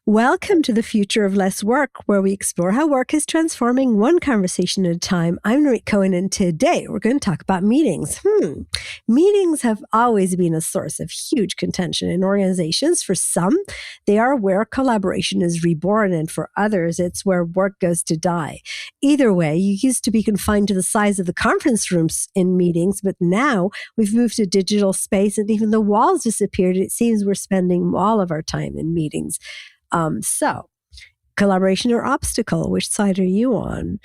Welcome to the Future of Less Work, where we explore how work is transforming one conversation at a time. I'm Nirit Cohen, and today we're going to talk about meetings. Meetings have always been a source of huge contention in organizations. For some, they are where collaboration is reborn, and for others, it's where work goes to die. Either way, you used to be confined to the size of the conference rooms in meetings, but now we've moved to digital space, and even the walls disappeared. It seems we're spending all of our time in meetings. So, collaboration or obstacle, which side are you on?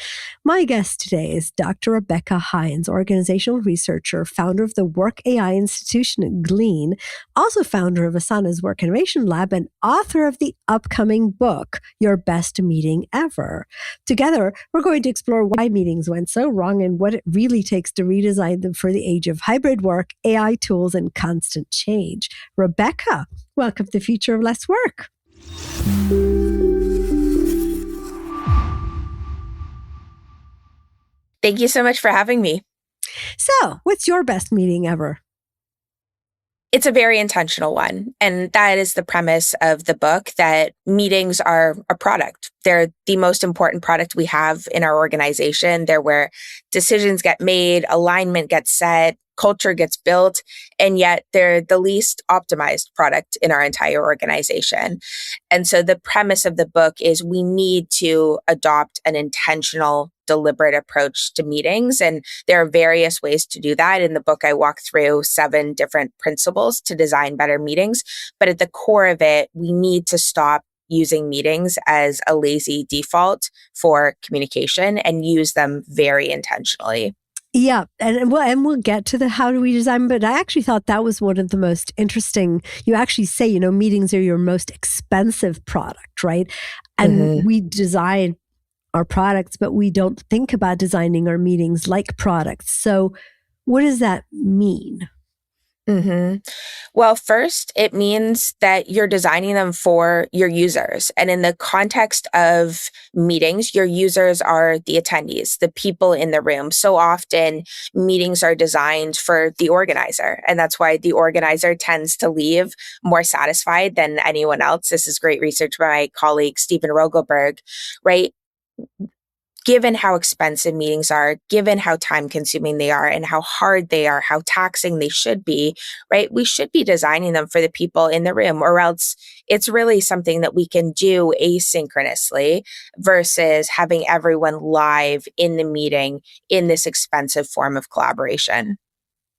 My guest today is Dr. Rebecca Hinds, organizational researcher, founder of the Work AI Institution at Glean, also founder of Asana's Work Innovation Lab, and author of the upcoming book, Your Best Meeting Ever. Together, we're going to explore why meetings went so wrong and what it really takes to redesign them for the age of hybrid work, AI tools, and constant change. Rebecca, welcome to the Future of Less Work. Thank you so much for having me. So, what's your best meeting ever? It's a very intentional one. And that is the premise of the book, that meetings are a product. They're the most important product we have in our organization. They're where decisions get made, alignment gets set, culture gets built, and yet they're the least optimized product in our entire organization. And so the premise of the book is we need to adopt an intentional, deliberate approach to meetings. And there are various ways to do that. In the book, I walk through 7 different principles to design better meetings. But at the core of it, we need to stop using meetings as a lazy default for communication and use them very intentionally. Yeah, and we'll get to the how do we design, but I actually thought that was one of the most interesting. You actually say, meetings are your most expensive product, right? And we design our products, but we don't think about designing our meetings like products. So what does that mean? Well, first, it means that you're designing them for your users. And in the context of meetings, your users are the attendees, the people in the room. So often, meetings are designed for the organizer. And that's why the organizer tends to leave more satisfied than anyone else. This is great research by my colleague, Stephen Rogelberg, right? Given how expensive meetings are, given how time consuming they are and how hard they are, how taxing they should be, right? We should be designing them for the people in the room, or else it's really something that we can do asynchronously versus having everyone live in the meeting in this expensive form of collaboration.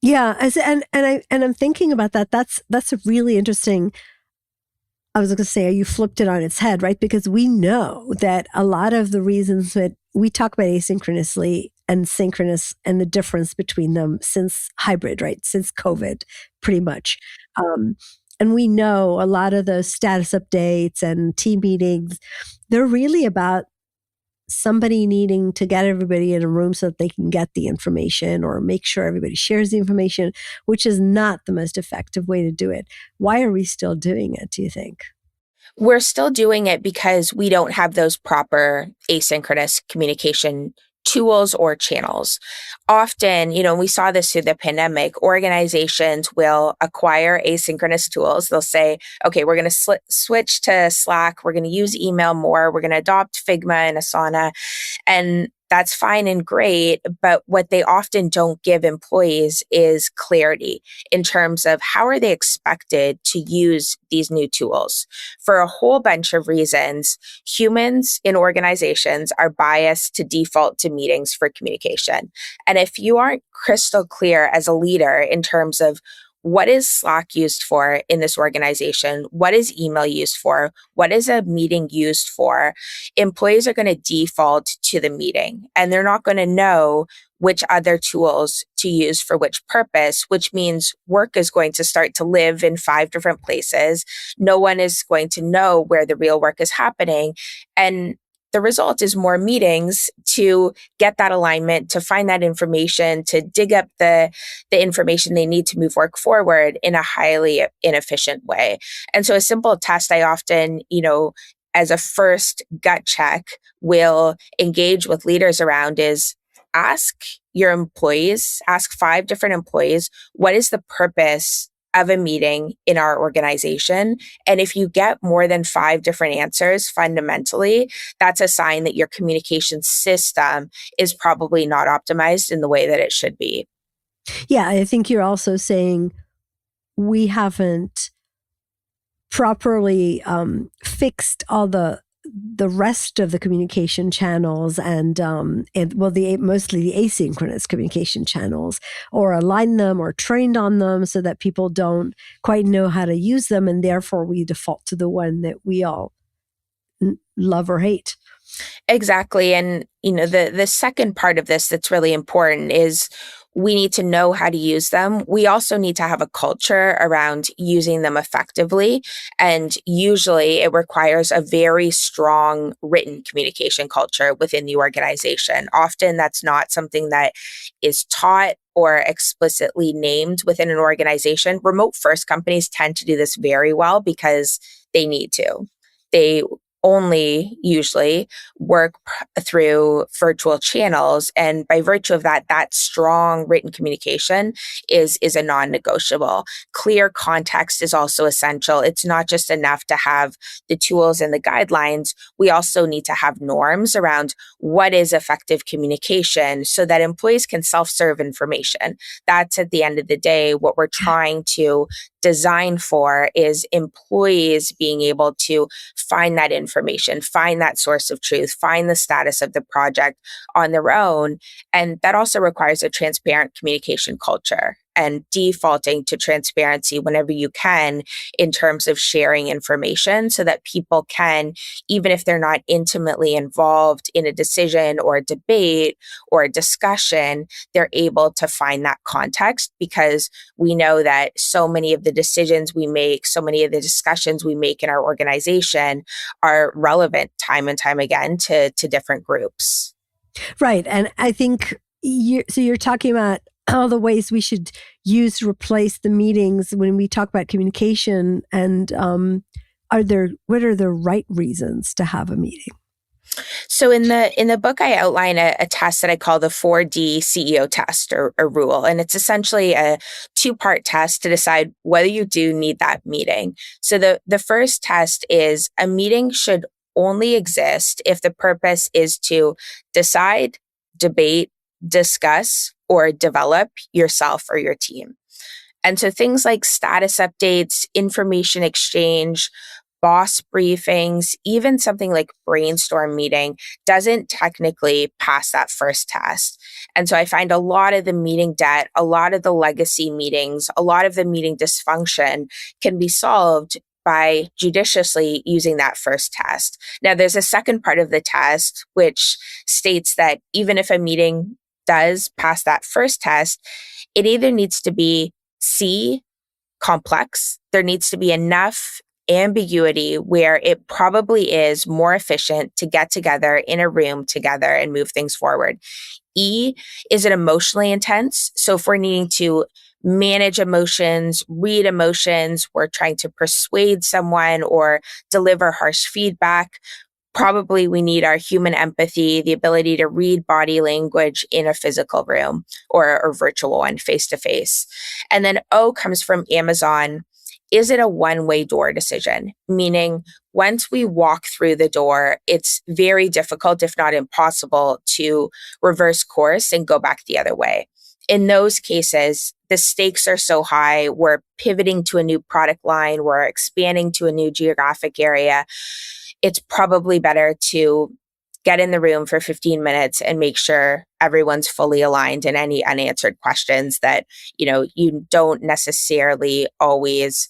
Yeah, and I'm thinking about that. That's a really interesting. I was going to say, you flipped it on its head, right? Because we know that a lot of the reasons that we talk about asynchronously and synchronous and the difference between them since hybrid, right? Since COVID, pretty much. And we know a lot of those status updates and team meetings, they're really about somebody needing to get everybody in a room so that they can get the information or make sure everybody shares the information, which is not the most effective way to do it. Why are we still doing it, do you think? We're still doing it because we don't have those proper asynchronous communication tools or channels. Often, we saw this through the pandemic, organizations will acquire asynchronous tools. They'll say, okay, we're going to switch to Slack. We're going to use email more. We're going to adopt Figma and Asana. And that's fine and great. But what they often don't give employees is clarity in terms of how are they expected to use these new tools. For a whole bunch of reasons, humans in organizations are biased to default to meetings for communication. And if you aren't crystal clear as a leader in terms of what is Slack used for in this organization? What is email used for? What is a meeting used for? Employees are going to default to the meeting, and they're not going to know which other tools to use for which purpose, which means work is going to start to live in 5 different places. No one is going to know where the real work is happening. And the result is more meetings to get that alignment, to find that information, to dig up the information they need to move work forward in a highly inefficient way. And so a simple test I often, as a first gut check, will engage with leaders around is ask your employees, ask 5 different employees, what is the purpose of a meeting in our organization. And if you get more than 5 different answers, fundamentally, that's a sign that your communication system is probably not optimized in the way that it should be. Yeah, I think you're also saying we haven't properly fixed all the rest of the communication channels and mostly the asynchronous communication channels, or aligned them or trained on them so that people don't quite know how to use them, and therefore we default to the one that we all love or hate. Exactly. And, the second part of this that's really important is we need to know how to use them. We also need to have a culture around using them effectively. And usually it requires a very strong written communication culture within the organization. Often that's not something that is taught or explicitly named within an organization. Remote first companies tend to do this very well because they need to. They only usually work through virtual channels. And by virtue of that, that strong written communication is a non-negotiable. Clear context is also essential. It's not just enough to have the tools and the guidelines. We also need to have norms around what is effective communication so that employees can self-serve information. That's at the end of the day, what we're trying to design for is employees being able to find that information, find that source of truth, find the status of the project on their own. And that also requires a transparent communication culture and defaulting to transparency whenever you can in terms of sharing information so that people can, even if they're not intimately involved in a decision or a debate or a discussion, they're able to find that context, because we know that so many of the decisions we make, so many of the discussions we make in our organization are relevant time and time again to different groups. Right. And I think you're talking about all the ways we should use to replace the meetings when we talk about communication, and what are the right reasons to have a meeting? So in the book, I outline a test that I call the 4D CEO test or rule. And it's essentially a 2-part test to decide whether you do need that meeting. So the first test is a meeting should only exist if the purpose is to decide, debate, discuss, or develop yourself or your team. And so things like status updates, information exchange, boss briefings, even something like brainstorm meeting doesn't technically pass that first test. And so I find a lot of the meeting debt, a lot of the legacy meetings, a lot of the meeting dysfunction can be solved by judiciously using that first test. Now, there's a second part of the test, which states that even if a meeting does pass that first test, it either needs to be C, complex. There needs to be enough ambiguity where it probably is more efficient to get together in a room together and move things forward. E, is it emotionally intense? So if we're needing to manage emotions, read emotions, we're trying to persuade someone or deliver harsh feedback, probably we need our human empathy, the ability to read body language in a physical room or virtual one, face to face. And then O comes from Amazon. Is it a one-way door decision? Meaning, once we walk through the door, it's very difficult, if not impossible, to reverse course and go back the other way. In those cases, the stakes are so high. We're pivoting to a new product line. We're expanding to a new geographic area. It's probably better to get in the room for 15 minutes and make sure everyone's fully aligned and any unanswered questions that, you don't necessarily always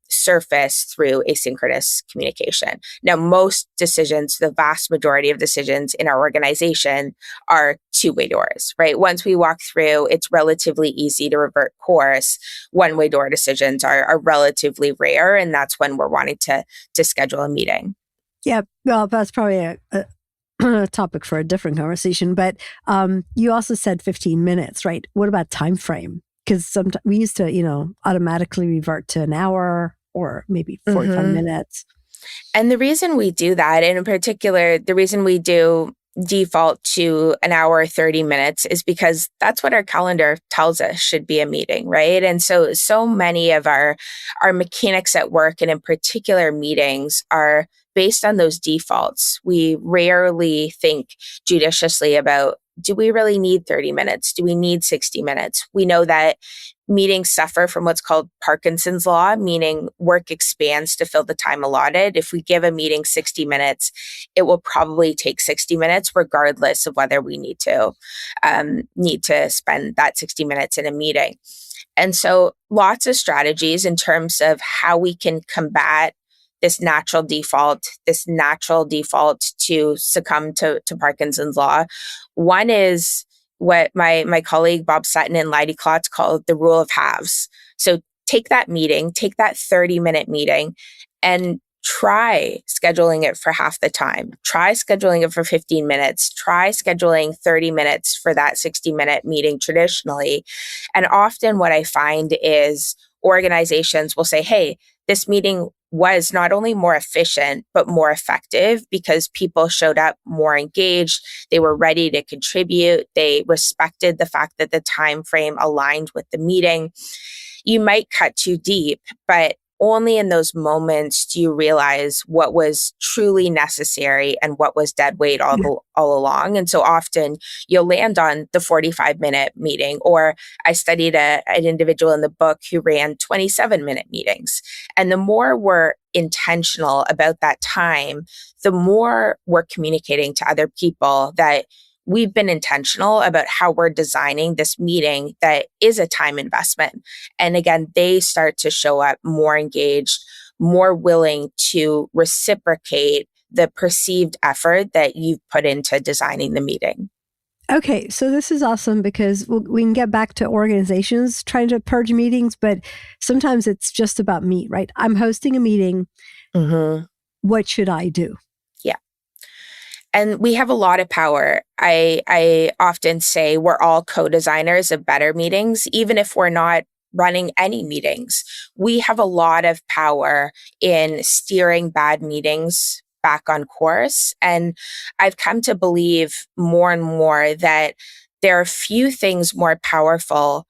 surface through asynchronous communication. Now, most decisions, the vast majority of decisions in our organization are 2-way doors, right? Once we walk through, it's relatively easy to revert course. 1-way door decisions are relatively rare, and that's when we're wanting to schedule a meeting. Yeah, well, that's probably a topic for a different conversation. But you also said 15 minutes, right? What about time frame? Because sometimes we used to, automatically revert to an hour or maybe 45 minutes. And the reason we do that, and in particular, the reason we do default to an hour, 30 minutes is because that's what our calendar tells us should be a meeting, right? And so many of our mechanics at work, and in particular meetings, are based on those defaults. We rarely think judiciously about, do we really need 30 minutes? Do we need 60 minutes? We know that meetings suffer from what's called Parkinson's law, meaning work expands to fill the time allotted. If we give a meeting 60 minutes, it will probably take 60 minutes, regardless of whether we need to spend that 60 minutes in a meeting. And so lots of strategies in terms of how we can combat this natural default to succumb to Parkinson's law. One is what my colleague Bob Sutton and Leidy Klotz call the rule of halves. So take that 30-minute meeting, and try scheduling it for half the time. Try scheduling it for 15 minutes. Try scheduling 30 minutes for that 60-minute meeting traditionally. And often what I find is organizations will say, hey, this meeting was not only more efficient, but more effective because people showed up more engaged. They were ready to contribute. They respected the fact that the time frame aligned with the meeting. You might cut too deep, but only in those moments do you realize what was truly necessary and what was dead weight all along. And so often you'll land on the 45-minute meeting, or I studied an individual in the book who ran 27-minute meetings. And the more we're intentional about that time, the more we're communicating to other people that we've been intentional about how we're designing this meeting that is a time investment. And again, they start to show up more engaged, more willing to reciprocate the perceived effort that you've put into designing the meeting. Okay, so this is awesome because we can get back to organizations trying to purge meetings, but sometimes it's just about me, right? I'm hosting a meeting. Mm-hmm. What should I do? And we have a lot of power. I often say we're all co-designers of better meetings, even if we're not running any meetings. We have a lot of power in steering bad meetings back on course. And I've come to believe more and more that there are few things more powerful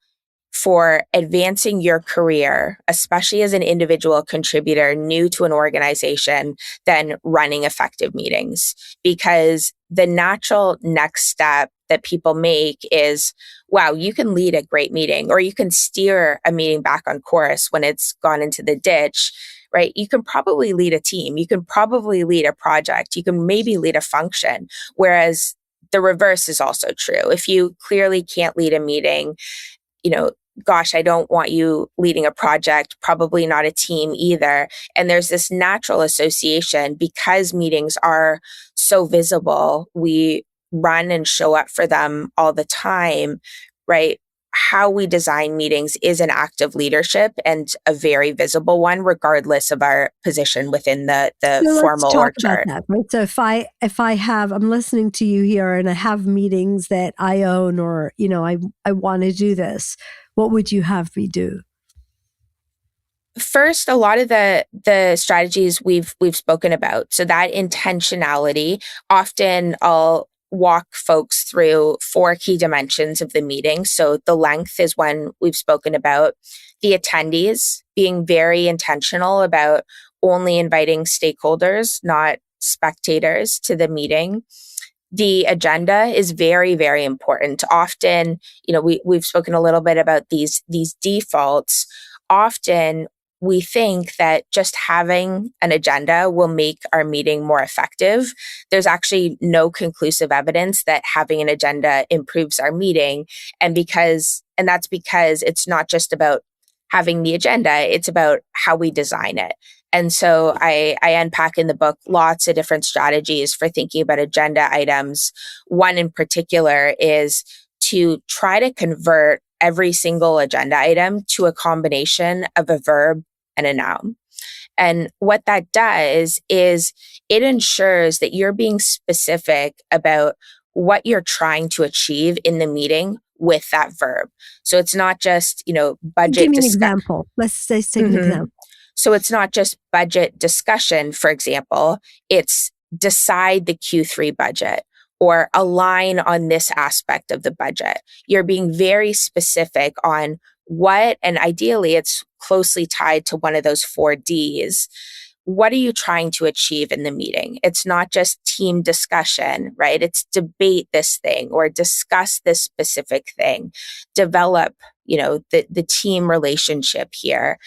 for advancing your career, especially as an individual contributor new to an organization, than running effective meetings. Because the natural next step that people make is, wow, you can lead a great meeting, or you can steer a meeting back on course when it's gone into the ditch, right? You can probably lead a team. You can probably lead a project. You can maybe lead a function. Whereas the reverse is also true. If you clearly can't lead a meeting, gosh, I don't want you leading a project, probably not a team either. And there's this natural association because meetings are so visible. We run and show up for them all the time, right? How we design meetings is an act of leadership, and a very visible one, regardless of our position within the so formal org chart. That, right? So if I have, I'm listening to you here and I have meetings that I own, or, I want to do this, what would you have me do? First, a lot of the strategies we've spoken about. So that intentionality, often I'll walk folks through 4 key dimensions of the meeting. So the length is one we've spoken about. The attendees, being very intentional about only inviting stakeholders, not spectators, to the meeting. The agenda is very, very important. Often, we've spoken a little bit about these defaults. Often we think that just having an agenda will make our meeting more effective. There's actually no conclusive evidence that having an agenda improves our meeting. And that's because it's not just about having the agenda, it's about how we design it. And so I unpack in the book lots of different strategies for thinking about agenda items. One in particular is to try to convert every single agenda item to a combination of a verb and a noun. And what that does is it ensures that you're being specific about what you're trying to achieve in the meeting with that verb. So it's not just, budget. Give me an example. Let's take an example. So it's not just budget discussion, for example, it's decide the Q3 budget, or align on this aspect of the budget. You're being very specific on what, and ideally it's closely tied to one of those 4Ds. What are you trying to achieve in the meeting? It's not just team discussion, right? It's debate this thing or discuss this specific thing, develop, the team relationship here.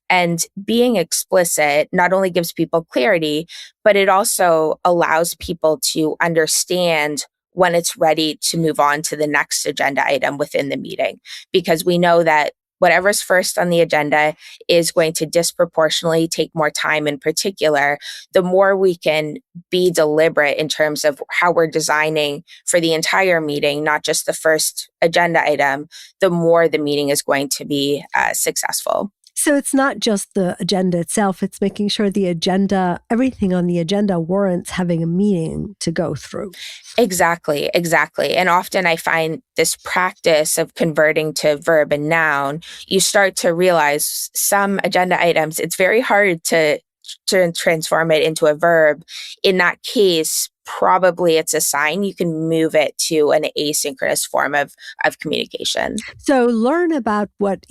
And being explicit not only gives people clarity, but it also allows people to understand when it's ready to move on to the next agenda item within the meeting. Because we know that whatever's first on the agenda is going to disproportionately take more time in particular. The more we can be deliberate in terms of how we're designing for the entire meeting, not just the first agenda item, the more the meeting is going to be successful. So it's not just the agenda itself, it's making sure the agenda, everything on the agenda warrants having a meeting to go through. Exactly. And often I find this practice of converting to verb and noun, you start to realize some agenda items, it's very hard to transform it into a verb. In that case, probably it's a sign you can move it to an asynchronous form of communication. So learn about what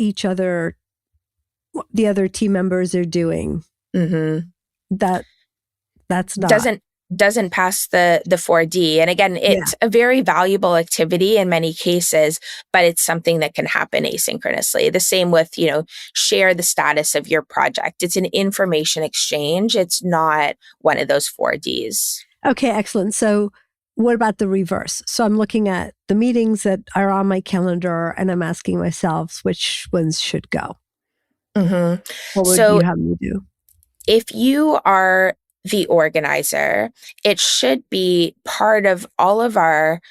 the other team members are doing. Mm-hmm. That's not doesn't pass the 4D. And again, it's a very valuable activity in many cases, but it's something that can happen asynchronously. The same with, share the status of your project. It's an information exchange. It's not one of those 4Ds. Okay, excellent. So what about the reverse? So I'm looking at the meetings that are on my calendar and I'm asking myself which ones should go. Mm-hmm. What would you have me do? If you are the organizer, it should be part of all of our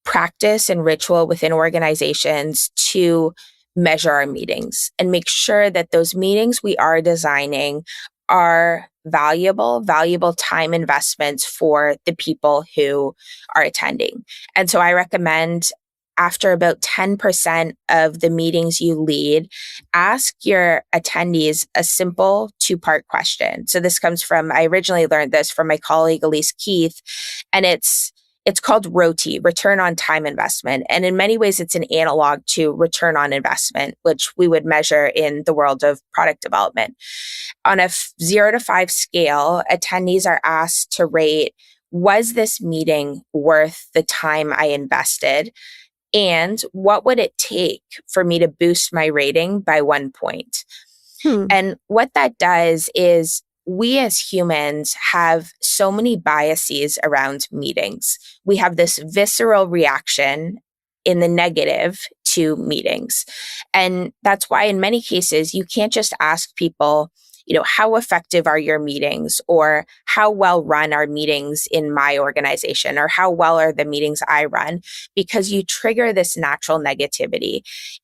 practice and ritual within organizations to measure our meetings and make sure that those meetings we are designing are valuable time investments for the people who are attending. And so I recommend after about 10% of the meetings you lead, ask your attendees a simple 2-part question. So this comes from, I originally learned this from my colleague, Elise Keith, and it's called ROTI, return on time investment. And in many ways, it's an analog to return on investment, which we would measure in the world of product development. On a 0 to 5 scale, attendees are asked to rate, was this meeting worth the time I invested? And what would it take for me to boost my rating by 1 point? And what that does is we as humans have so many biases around meetings. We have this visceral reaction in the negative to meetings. And that's why in many cases, you can't just ask people, how effective are your meetings, or how well run are meetings in my organization, or how well are the meetings I run, because you trigger this natural negativity.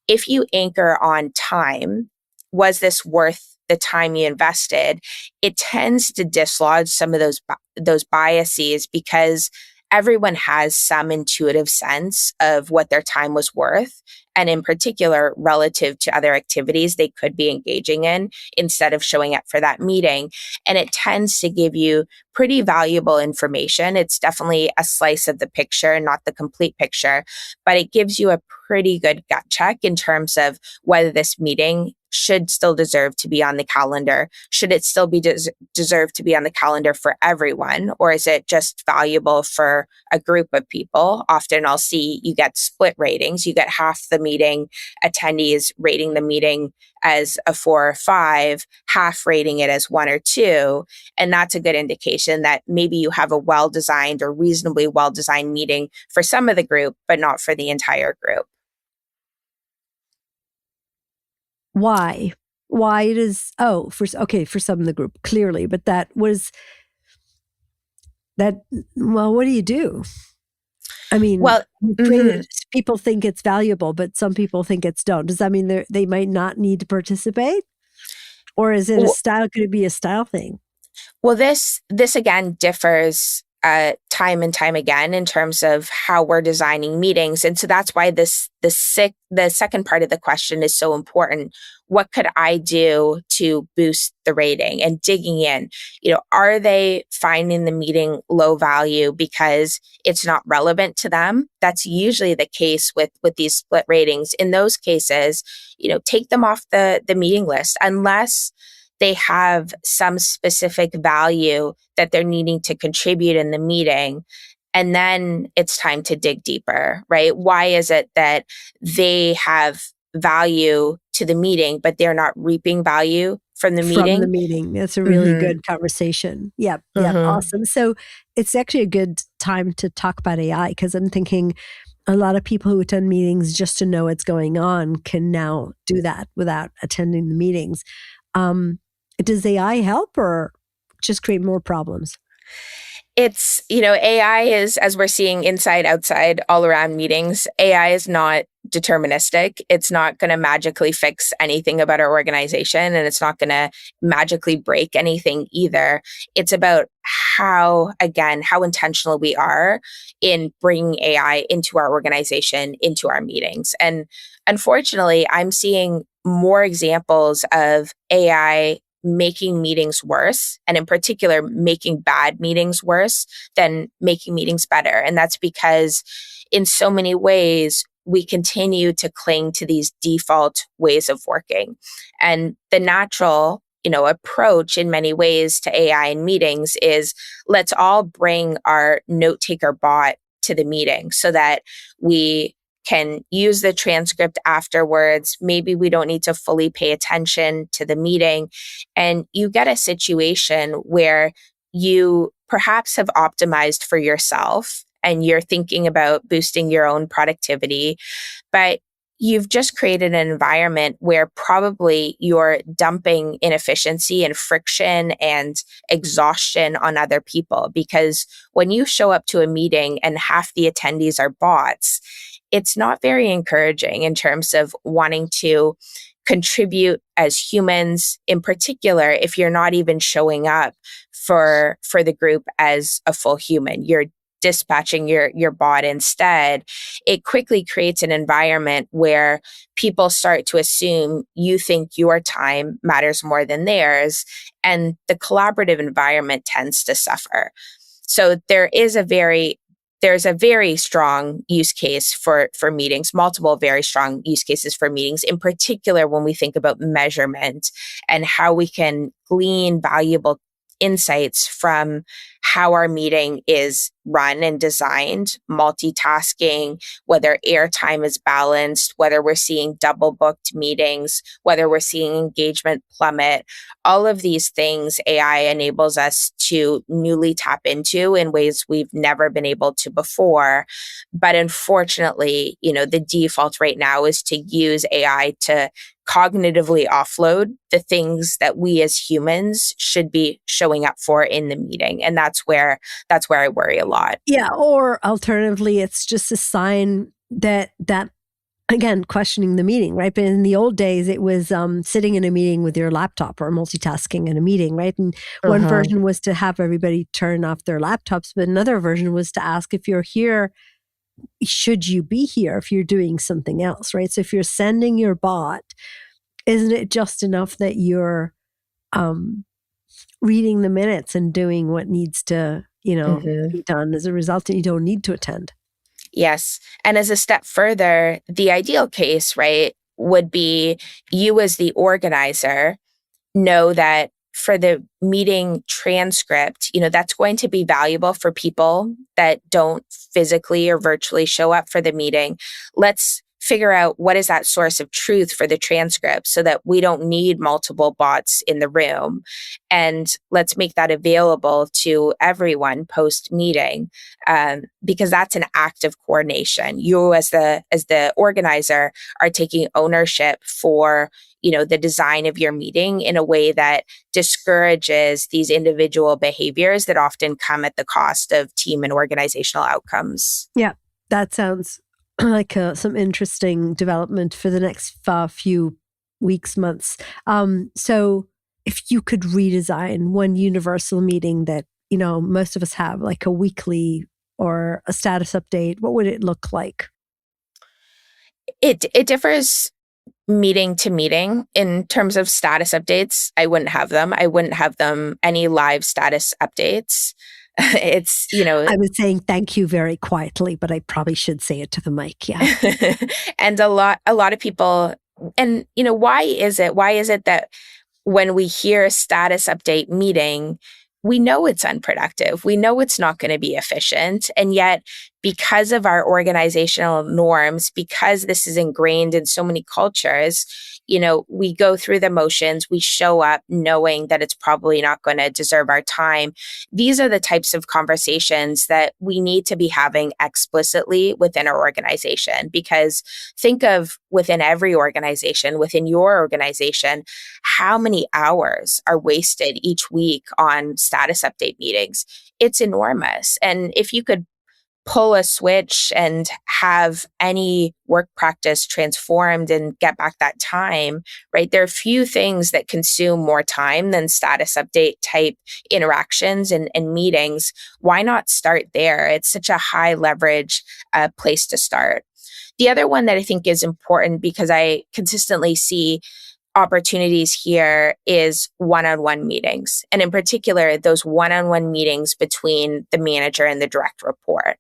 If you anchor on time, was this worth the time you invested? It tends to dislodge some of those biases, because everyone has some intuitive sense of what their time was worth, and in particular, relative to other activities they could be engaging in instead of showing up for that meeting. And it tends to give you pretty valuable information. It's definitely a slice of the picture, not the complete picture, but it gives you a pretty good gut check in terms of whether this meeting should still deserve to be on the calendar. Should it still be deserve to be on the calendar for everyone? Or is it just valuable for a group of people? Often I'll see you get split ratings. You get half the meeting attendees rating the meeting as a 4 or 5, half rating it as 1 or 2. And that's a good indication that maybe you have a well-designed or reasonably well-designed meeting for some of the group, but not for the entire group. Why it is, for some of the group, clearly, but what do you do? I mean, people think it's valuable, but some people think it's don't. Does that mean they might not need to participate? Or is it could it be a style thing? Well, this again differs time and time again in terms of how we're designing meetings. And so that's why the second part of the question is so important. What could I do to boost the rating? And digging in, are they finding the meeting low value because it's not relevant to them? That's usually the case with these split ratings. In those cases, take them off the meeting list unless they have some specific value that they're needing to contribute in the meeting. And then it's time to dig deeper, right? Why is it that they have value to the meeting, but they're not reaping value from the From the meeting? meeting. That's a really good conversation. Yep. Awesome. So it's actually a good time to talk about AI, because I'm thinking a lot of people who attend meetings just to know what's going on can now do that without attending the meetings. Does AI help or just create more problems? It's, AI is, as we're seeing inside, outside, all around meetings, AI is not deterministic. It's not going to magically fix anything about our organization, and it's not going to magically break anything either. It's about how intentional we are in bringing AI into our organization, into our meetings. And unfortunately, I'm seeing more examples of AI making meetings worse, and in particular, making bad meetings worse than making meetings better. And that's because in so many ways, we continue to cling to these default ways of working. And the natural, approach in many ways to AI in meetings is let's all bring our note taker bot to the meeting so that we can use the transcript afterwards. Maybe we don't need to fully pay attention to the meeting. And you get a situation where you perhaps have optimized for yourself and you're thinking about boosting your own productivity, but you've just created an environment where probably you're dumping inefficiency and friction and exhaustion on other people. Because when you show up to a meeting and half the attendees are bots, it's not very encouraging in terms of wanting to contribute as humans, in particular, if you're not even showing up for the group as a full human. You're dispatching your bot instead. It quickly creates an environment where people start to assume you think your time matters more than theirs, and the collaborative environment tends to suffer. So there's a very strong use case for meetings, multiple very strong use cases for meetings, in particular when we think about measurement and how we can glean valuable insights from how our meeting is run and designed, multitasking, whether airtime is balanced, whether we're seeing double booked meetings, whether we're seeing engagement plummet. All of these things AI enables us to newly tap into in ways we've never been able to before. But unfortunately, the default right now is to use AI to cognitively offload the things that we as humans should be showing up for in the meeting. And that's where I worry a lot. Yeah. Or alternatively, it's just a sign that again, questioning the meeting, right? But in the old days, it was sitting in a meeting with your laptop or multitasking in a meeting, right? And one version was to have everybody turn off their laptops, but another version was to ask, if you're here, should you be here if you're doing something else, right? So if you're sending your bot, isn't it just enough that you're reading the minutes and doing what needs to, be done as a result, and you don't need to attend? Yes. And as a step further, the ideal case, right, would be you as the organizer know that for the meeting transcript, that's going to be valuable for people that don't physically or virtually show up for the meeting. Let's figure out what is that source of truth for the transcript so that we don't need multiple bots in the room. And let's make that available to everyone post meeting, because that's an act of coordination. You as the organizer are taking ownership for the design of your meeting in a way that discourages these individual behaviors that often come at the cost of team and organizational outcomes. Yeah, that sounds like some interesting development for the next few weeks, months. So if you could redesign one universal meeting that, most of us have, like a weekly or a status update? What would it look like? It differs meeting to meeting. In terms of status updates, I wouldn't have them. I wouldn't have them any live status updates. It's, I was saying thank you very quietly, but I probably should say it to the mic. Yeah. and a lot of people, and why is it that when we hear a status update meeting, we know it's unproductive. We know it's not going to be efficient. And yet, because of our organizational norms, because this is ingrained in so many cultures, we go through the motions, we show up knowing that it's probably not going to deserve our time. These are the types of conversations that we need to be having explicitly within our organization, because think of within every organization, within your organization, how many hours are wasted each week on status update meetings. It's enormous. And if you could pull a switch and have any work practice transformed and get back that time, right? There are few things that consume more time than status update type interactions and meetings. Why not start there? It's such a high leverage place to start. The other one that I think is important, because I consistently see opportunities here, is one-on-one meetings. And in particular, those one-on-one meetings between the manager and the direct report.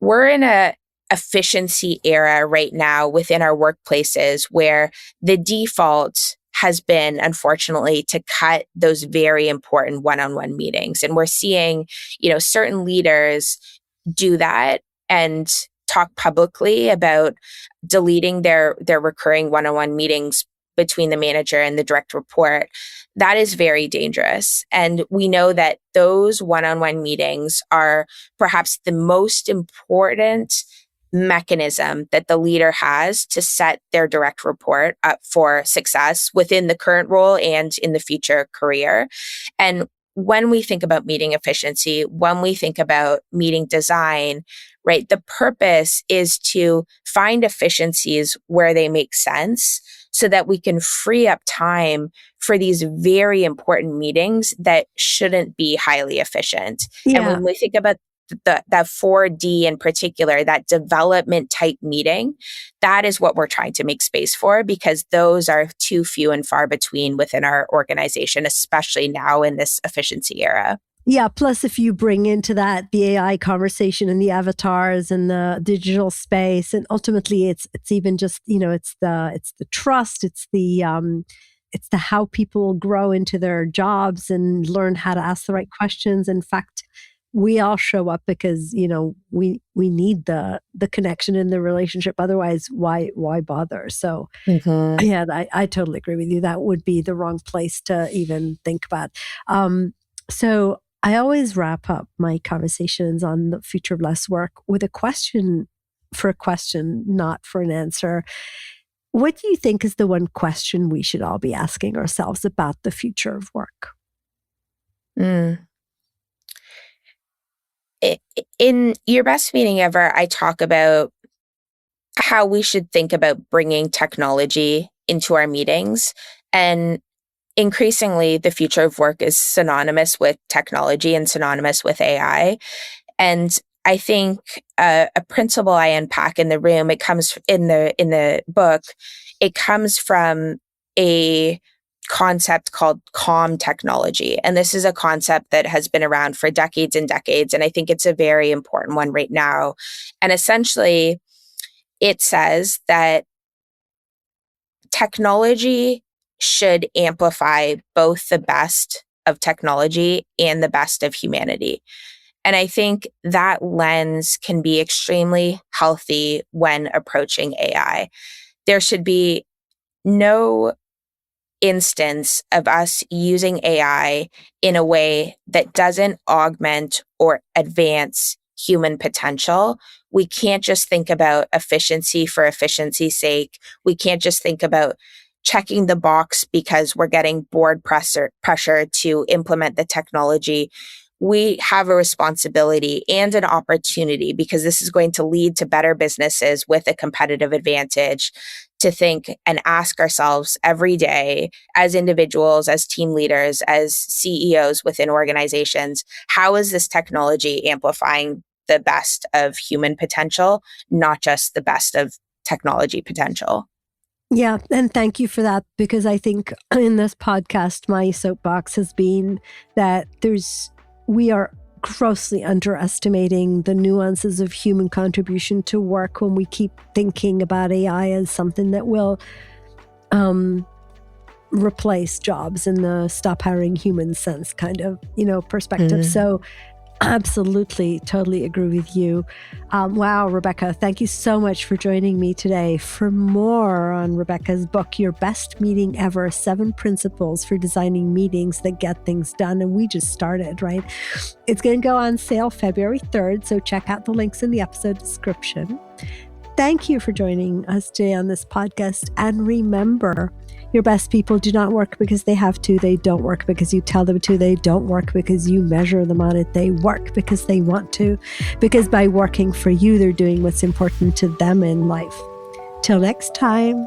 We're in a efficiency era right now within our workplaces where the default has been, unfortunately, to cut those very important one-on-one meetings. And we're seeing, certain leaders do that and talk publicly about deleting their recurring one-on-one meetings between the manager and the direct report. That is very dangerous. And we know that those one-on-one meetings are perhaps the most important mechanism that the leader has to set their direct report up for success within the current role and in the future career. And when we think about meeting efficiency, when we think about meeting design, right, the purpose is to find efficiencies where they make sense, so that we can free up time for these very important meetings that shouldn't be highly efficient. Yeah. And when we think about that 4D in particular, that development type meeting, that is what we're trying to make space for, because those are too few and far between within our organization, especially now in this efficiency era. Yeah. Plus, if you bring into that the AI conversation and the avatars and the digital space, and ultimately it's even just, it's the trust, it's the how people grow into their jobs and learn how to ask the right questions. In fact, we all show up because, we need the connection in the relationship. Otherwise, why bother? So yeah, I totally agree with you. That would be the wrong place to even think about. So I always wrap up my conversations on the future of less work with a question, not for an answer. What do you think is the one question we should all be asking ourselves about the future of work? In Your Best Meeting Ever, I talk about how we should think about bringing technology into our meetings. And increasingly, the future of work is synonymous with technology and synonymous with AI. And I think a principle I unpack in the room, it comes in the book, it comes from a concept called calm technology. And this is a concept that has been around for decades and decades. And I think it's a very important one right now. And essentially, it says that technology should amplify both the best of technology and the best of humanity. And I think that lens can be extremely healthy when approaching AI. There should be no instance of us using AI in a way that doesn't augment or advance human potential. We can't just think about efficiency for efficiency's sake. We can't just think about checking the box because we're getting board pressure to implement the technology. we have a responsibility and an opportunity, because this is going to lead to better businesses with a competitive advantage, to think and ask ourselves every day as individuals, as team leaders, as CEOs within organizations, how is this technology amplifying the best of human potential, not just the best of technology potential? Yeah, and thank you for that, because I think in this podcast, my soapbox has been that we are grossly underestimating the nuances of human contribution to work when we keep thinking about AI as something that will replace jobs in the stop hiring humans sense kind of, perspective. So absolutely, totally agree with you. Wow, Rebecca, thank you so much for joining me today. For more on Rebecca's book, Your Best Meeting Ever, 7 Principles for Designing Meetings That Get Things Done. And we just started, right? It's going to go on sale February 3rd. So check out the links in the episode description. Thank you for joining us today on this podcast. And remember, your best people do not work because they have to. They don't work because you tell them to. They don't work because you measure them on it. They work because they want to. Because by working for you, they're doing what's important to them in life. Till next time.